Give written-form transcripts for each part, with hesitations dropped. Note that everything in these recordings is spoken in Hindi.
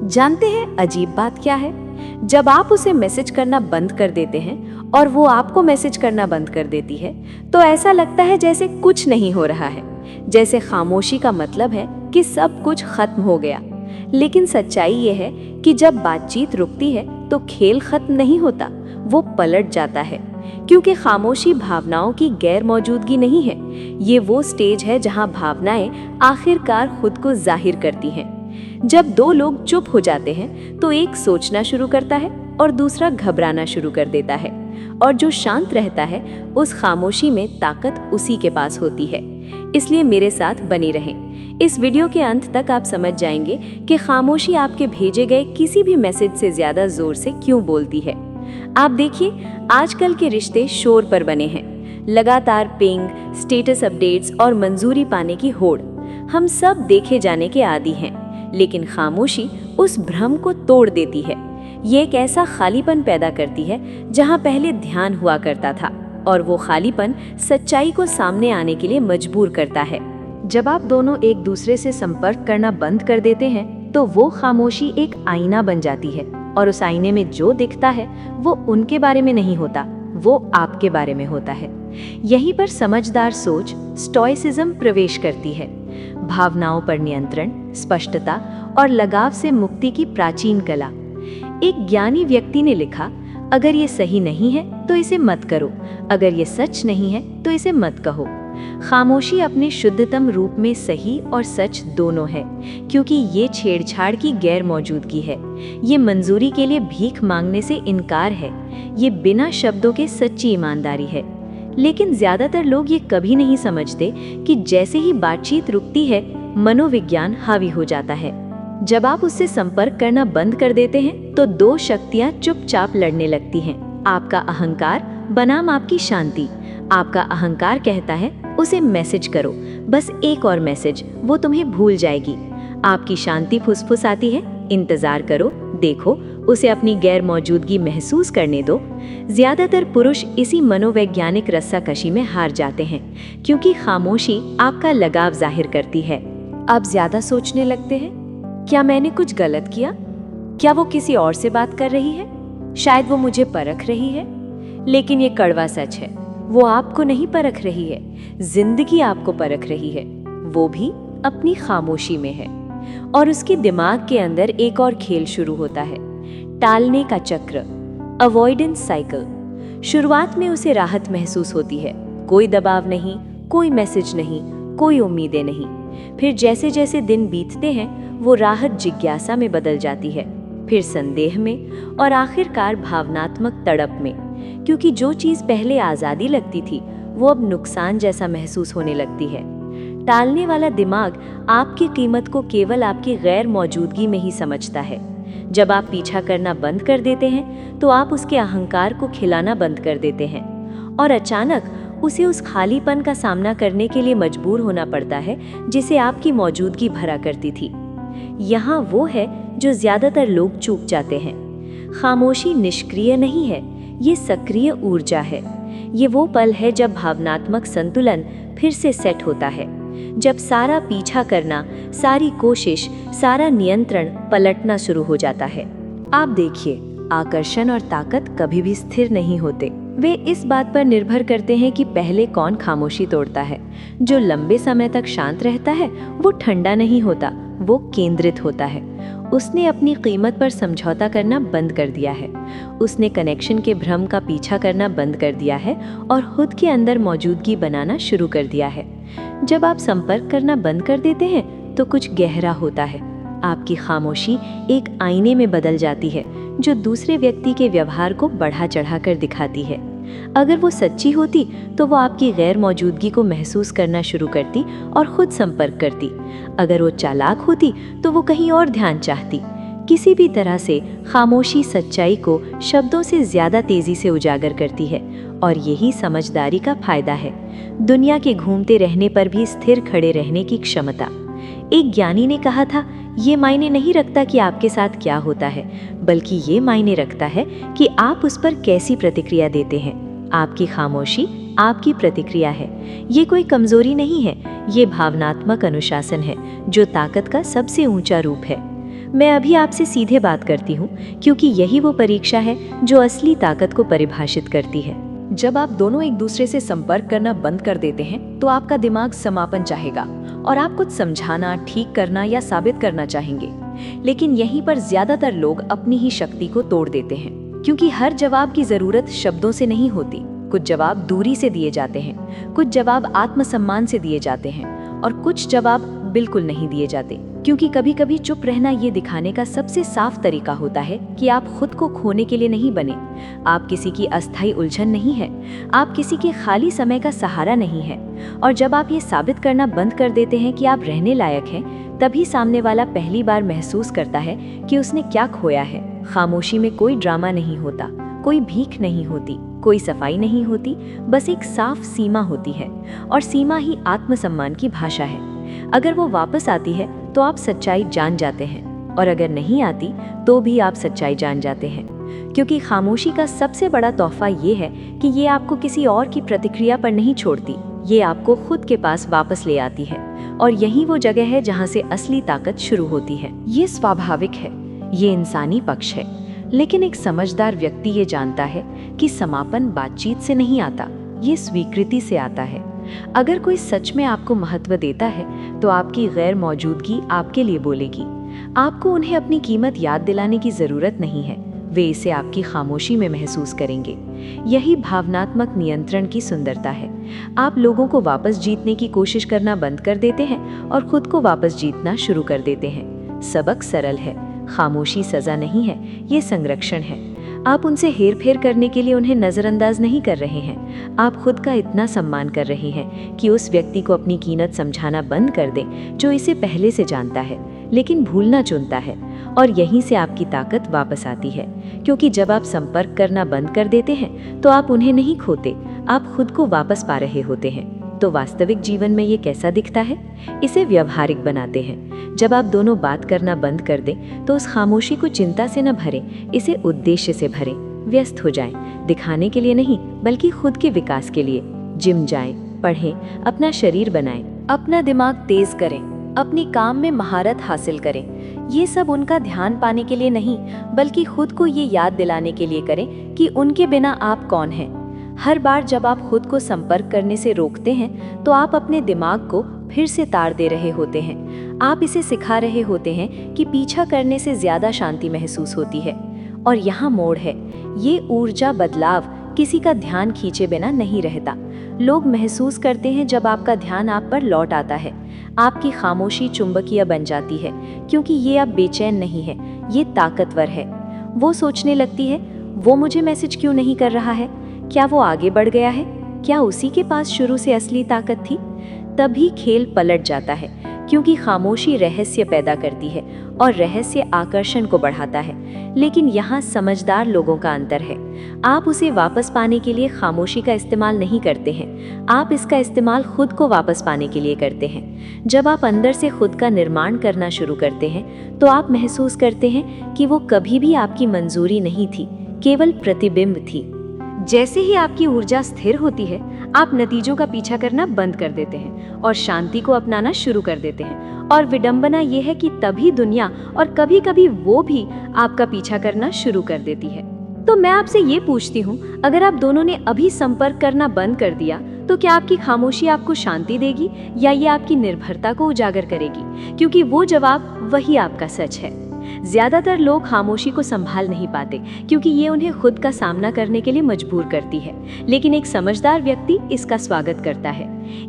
जानते हैं अजीब बात क्या है? जब आप उसे मैसेज करना बंद कर देते हैं और वो आपको मैसेज करना बंद कर देती है, तो ऐसा लगता है जैसे कुछ नहीं हो रहा है, जैसे खामोशी का मतलब है कि सब कुछ खत्म हो गया। लेकिन सच्चाई ये है कि जब बातचीत रुकती है तो खेल खत्म नहीं होता, वो पलट जाता है। क्योंकि खामोशी भावनाओं की गैर मौजूदगी नहीं है, ये वो स्टेज है जहां भावनाएं आखिरकार खुद को जाहिर करती हैं। जब दो लोग चुप हो जाते हैं तो एक सोचना शुरू करता है और दूसरा घबराना शुरू कर देता है, और जो शांत रहता है उस खामोशी में ताकत उसी के पास होती है। इसलिए मेरे साथ बने रहें। इस वीडियो के अंत तक आप समझ जाएंगे कि खामोशी आपके भेजे गए किसी भी मैसेज से ज्यादा जोर से क्यों बोलती है। आप देखिए, आजकल के रिश्ते शोर पर बने हैं। लगातार पिंग, स्टेटस अपडेट्स और मंजूरी पाने की होड़। हम सब देखे जाने के आदी हैं, लेकिन खामोशी उस भ्रम को तोड़ देती है। ये एक ऐसा खालीपन पैदा करती है जहां पहले ध्यान हुआ करता था, और वो खालीपन सच्चाई को सामने आने के लिए मजबूर करता है। जब आप दोनों एक दूसरे से संपर्क करना बंद कर देते हैं तो वो खामोशी एक आईना बन जाती है, और उस आईने में जो दिखता है वो उनके बारे में नहीं होता, वो आपके बारे में होता है। यहीं पर समझदार सोच स्टोइसिज्म प्रवेश करती है। भावनाओं पर नियंत्रण, स्पष्टता और लगाव से मुक्ति की प्राचीन कला। एक ज्ञानी व्यक्ति ने लिखा, अगर ये सही नहीं है तो इसे मत करो, अगर ये सच नहीं है तो इसे मत कहो। खामोशी अपने शुद्धतम रूप में सही और सच दोनों है, क्योंकि ये छेड़छाड़ की गैर मौजूदगी है। ये मंजूरी के लिए भीख मांगने से इनकार है। ये बिना शब्दों के सच्ची ईमानदारी है। लेकिन ज्यादातर लोग ये कभी नहीं समझते कि जैसे ही बातचीत रुकती है, मनोविज्ञान हावी हो जाता है। जब आप उससे संपर्क करना बंद कर देते हैं तो दो शक्तियां चुपचाप लड़ने लगती हैं। आपका अहंकार बनाम आपकी शांति। आपका अहंकार कहता है उसे मैसेज करो, बस एक और मैसेज, वो तुम्हें भूल जाएगी। आपकी शांति फुसफुसाती है, इंतजार करो, देखो, उसे अपनी गैर मौजूदगी महसूस करने दो। ज्यादातर पुरुष इसी मनोवैज्ञानिक रस्साकशी में हार जाते हैं, क्योंकि खामोशी आपका लगाव जाहिर करती है। आप ज्यादा सोचने लगते हैं, क्या मैंने कुछ गलत किया? क्या वो किसी और से बात कर रही है? शायद वो मुझे परख रही है। लेकिन ये कड़वा सच है, वो आपको नहीं परख रही है, जिंदगी आपको परख रही है, वो भी अपनी खामोशी में है। और उसके दिमाग के अंदर एक और खेल शुरू होता है, टालने का चक्र, अवॉइडेंस साइकिल। शुरुआत में उसे राहत महसूस होती है, कोई दबाव नहीं, कोई मैसेज नहीं, कोई उम्मीदें नहीं। फिर जैसे जैसे दिन बीतते हैं वो राहत जिज्ञासा में बदल जाती है, फिर संदेह में, और आखिरकार भावनात्मक तड़प में। क्योंकि जो चीज़ पहले आज़ादी लगती थी वो अब नुकसान जैसा महसूस होने लगती है। टालने वाला दिमाग आपकी कीमत को केवल आपकी गैर मौजूदगी में ही समझता है। जब आप पीछा करना बंद कर देते हैं तो आप उसके अहंकार को खिलाना बंद कर देते हैं, और अचानक उसे उस खालीपन का सामना करने के लिए मजबूर होना पड़ता है जिसे आपकी मौजूदगी भरा करती थी। यहाँ वो है जो ज्यादातर लोग चूक जाते हैं। खामोशी निष्क्रिय नहीं है, ये सक्रिय ऊर्जा है। ये वो पल है जब भावनात्मक संतुलन फिर से सेट होता है, जब सारा पीछा करना, सारी कोशिश, सारा नियंत्रण पलटना शुरू हो जाता है। आप देखिए, आकर्षण और ताकत कभी भी स्थिर नहीं होते। वे इस बात पर निर्भर करते हैं कि पहले कौन खामोशी तोड़ता है। जो लंबे समय तक शांत रहता है वो ठंडा नहीं होता, वो केंद्रित होता है। उसने अपनी कीमत पर समझौता करना बंद कर दिया है। उसने कनेक्शन के भ्रम का पीछा करना बंद कर दिया है और खुद के अंदर मौजूदगी बनाना शुरू कर दिया है। जब आप संपर्क करना बंद कर देते हैं तो कुछ गहरा होता है। आपकी खामोशी एक आईने में बदल जाती है जो दूसरे व्यक्ति के व्यवहार को बढ़ा चढ़ा कर दिखाती है। अगर वो सच्ची होती तो वो आपकी गैर मौजूदगी को महसूस करना शुरू करती और खुद संपर्क करती। अगर वो चालाक होती तो वो कहीं और ध्यान चाहती। किसी भी तरह से खामोशी सच्चाई को शब्दों से ज्यादा तेजी से उजागर करती है, और यही समझदारी का फायदा है। दुनिया के घूमते रहने पर भी स्थिर खड़े रहने की क्षमता। एक ज्ञानी ने कहा था, ये मायने नहीं रखता कि आपके साथ क्या होता है, बल्कि ये मायने रखता है कि आप उस पर कैसी प्रतिक्रिया देते हैं। आपकी खामोशी आपकी प्रतिक्रिया है। ये कोई कमजोरी नहीं है, ये भावनात्मक अनुशासन है जो ताकत का सबसे ऊंचा रूप है। मैं अभी आपसे सीधे बात करती हूँ, क्योंकि यही वो परीक्षा है जो असली ताकत को परिभाषित करती है। जब आप दोनों एक दूसरे से संपर्क करना बंद कर देते हैं तो आपका दिमाग समापन चाहेगा और आप कुछ समझाना, ठीक करना या साबित करना चाहेंगे। लेकिन यहीं पर ज्यादातर लोग अपनी ही शक्ति को तोड़ देते हैं, क्योंकि हर जवाब की जरूरत शब्दों से नहीं होती। कुछ जवाब दूरी से दिए जाते हैं, कुछ जवाब आत्मसम्मान से दिए जाते हैं और कुछ जवाब बिल्कुल नहीं दिए जाते। क्योंकि कभी कभी चुप रहना ये दिखाने का सबसे साफ तरीका होता है कि आप खुद को खोने के लिए नहीं बने। आप किसी की अस्थायी उलझन नहीं है, आप किसी के खाली समय का सहारा नहीं है। और जब आप ये साबित करना बंद कर देते हैं कि आप रहने लायक हैं, तभी सामने वाला पहली बार महसूस करता है कि उसने क्या खोया है। खामोशी में कोई ड्रामा नहीं होता, कोई भीख नहीं होती, कोई सफाई नहीं होती, बस एक साफ सीमा होती है। और सीमा ही आत्मसम्मान की भाषा है। अगर वो वापस आती है तो आप सच्चाई जान जाते हैं, और अगर नहीं आती तो भी आप सच्चाई जान जाते हैं। क्योंकि खामोशी का सबसे बड़ा तोहफा ये है कि ये आपको किसी और की प्रतिक्रिया पर नहीं छोड़ती, ये आपको खुद के पास वापस ले आती है। और यही वो जगह है जहाँ से असली ताकत शुरू होती है। ये स्वाभाविक है, ये इंसानी पक्ष है। लेकिन एक समझदार व्यक्ति ये जानता है कि समापन बातचीत से नहीं आता, ये स्वीकृति से आता है। अगर कोई सच में आपको महत्व देता है तो आपकी गैर मौजूदगी आपके लिए बोलेगी। आपको उन्हें अपनी कीमत याद दिलाने की जरूरत नहीं है, वे इसे आपकी खामोशी में महसूस करेंगे। यही भावनात्मक नियंत्रण की सुंदरता है। आप लोगों को वापस जीतने की कोशिश करना बंद कर देते हैं और खुद को वापस जीतना शुरू कर देते हैं। सबक सरल है, खामोशी सजा नहीं है, ये संरक्षण है। आप उनसे हेर फेर करने के लिए उन्हें नज़रअंदाज नहीं कर रहे हैं, आप खुद का इतना सम्मान कर रहे हैं कि उस व्यक्ति को अपनी कीमत समझाना बंद कर दें जो इसे पहले से जानता है लेकिन भूलना चुनता है। और यहीं से आपकी ताकत वापस आती है, क्योंकि जब आप संपर्क करना बंद कर देते हैं तो आप उन्हें नहीं खोते, आप खुद को वापस पा रहे होते हैं। तो वास्तविक जीवन में ये कैसा दिखता है? इसे व्यवहारिक बनाते हैं। जब आप दोनों बात करना बंद कर दें तो उस खामोशी को चिंता से न भरें, इसे उद्देश्य से भरें। व्यस्त हो जाएं, दिखाने के लिए नहीं बल्कि खुद के विकास के लिए। जिम जाएं, पढ़ें, अपना शरीर बनाएं, अपना दिमाग तेज करें, अपनी काम में महारत हासिल करें। ये सब उनका ध्यान पाने के लिए नहीं बल्कि खुद को ये याद दिलाने के लिए करें कि उनके बिना आप कौन हैं। हर बार जब आप खुद को संपर्क करने से रोकते हैं तो आप अपने दिमाग को फिर से तार दे रहे होते हैं। आप इसे सिखा रहे होते हैं कि पीछा करने से ज्यादा शांति महसूस होती है। और यहाँ मोड़ है, ये ऊर्जा बदलाव किसी का ध्यान खींचे बिना नहीं रहता। लोग महसूस करते हैं जब आपका ध्यान आप पर लौट आता है। आपकी खामोशी चुंबकीय बन जाती है, क्योंकि ये अब बेचैन नहीं है, ये ताकतवर है। वो सोचने लगती है, वो मुझे मैसेज क्यों नहीं कर रहा है? क्या वो आगे बढ़ गया है? क्या उसी के पास शुरू से असली ताकत थी? तभी खेल पलट जाता है, क्योंकि खामोशी रहस्य पैदा करती है और रहस्य आकर्षण को बढ़ाता है। लेकिन यहाँ समझदार लोगों का अंतर है। आप उसे वापस पाने के लिए खामोशी का इस्तेमाल नहीं करते हैं, आप इसका इस्तेमाल खुद को वापस पाने के लिए करते हैं। जब आप अंदर से खुद का निर्माण करना शुरू करते हैं तो आप महसूस करते हैं कि वो कभी भी आपकी मंजूरी नहीं थी, केवल प्रतिबिंब थी। जैसे ही आपकी ऊर्जा स्थिर होती है, आप नतीजों का पीछा करना बंद कर देते हैं और शांति को अपनाना शुरू कर देते हैं। और विडंबना यह है कि तभी दुनिया और कभी कभी वो भी आपका पीछा करना शुरू कर देती है। तो मैं आपसे ये पूछती हूँ, अगर आप दोनों ने अभी संपर्क करना बंद कर दिया तो क्या आपकी खामोशी आपको शांति देगी या ये आपकी निर्भरता को उजागर करेगी? क्योंकि वो जवाब वही आपका सच है। ज्यादातर लोग खामोशी को संभाल नहीं पाते क्योंकि ये उन्हें खुद का सामना करने के लिए मजबूर करती है, लेकिन एक समझदार व्यक्ति इसका स्वागत करता है।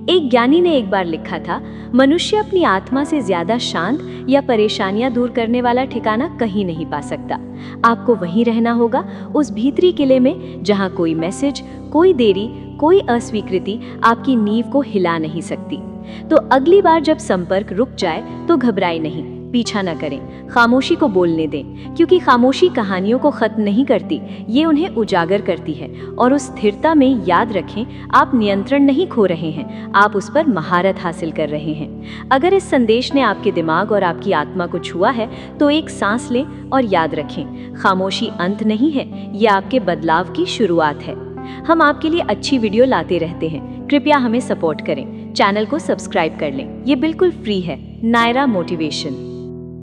एक ज्ञानी ने एक बार लिखा था, मनुष्य अपनी आत्मा से ज्यादा शांत या परेशानियां दूर करने वाला ठिकाना कहीं नहीं पा सकता। आपको वहीं रहना होगा, उस भीतरी किले में जहां कोई मैसेज, कोई देरी, कोई अस्वीकृति आपकी नींव को हिला नहीं सकती। तो अगली बार जब संपर्क रुक जाए तो घबराए नहीं, पीछा न करें, खामोशी को बोलने दें, क्योंकि खामोशी कहानियों को खत्म नहीं करती, ये उन्हें उजागर करती है। और उस स्थिरता में याद रखें, आप नियंत्रण नहीं खो रहे हैं, आप उस पर महारत हासिल कर रहे हैं। अगर इस संदेश ने आपके दिमाग और आपकी आत्मा को छुआ है तो एक सांस लें और याद रखें, खामोशी अंत नहीं है, ये आपके बदलाव की शुरुआत है। हम आपके लिए अच्छी वीडियो लाते रहते हैं, कृपया हमें सपोर्ट करें, चैनल को सब्सक्राइब कर लें, ये बिल्कुल फ्री है। नायरा मोटिवेशन।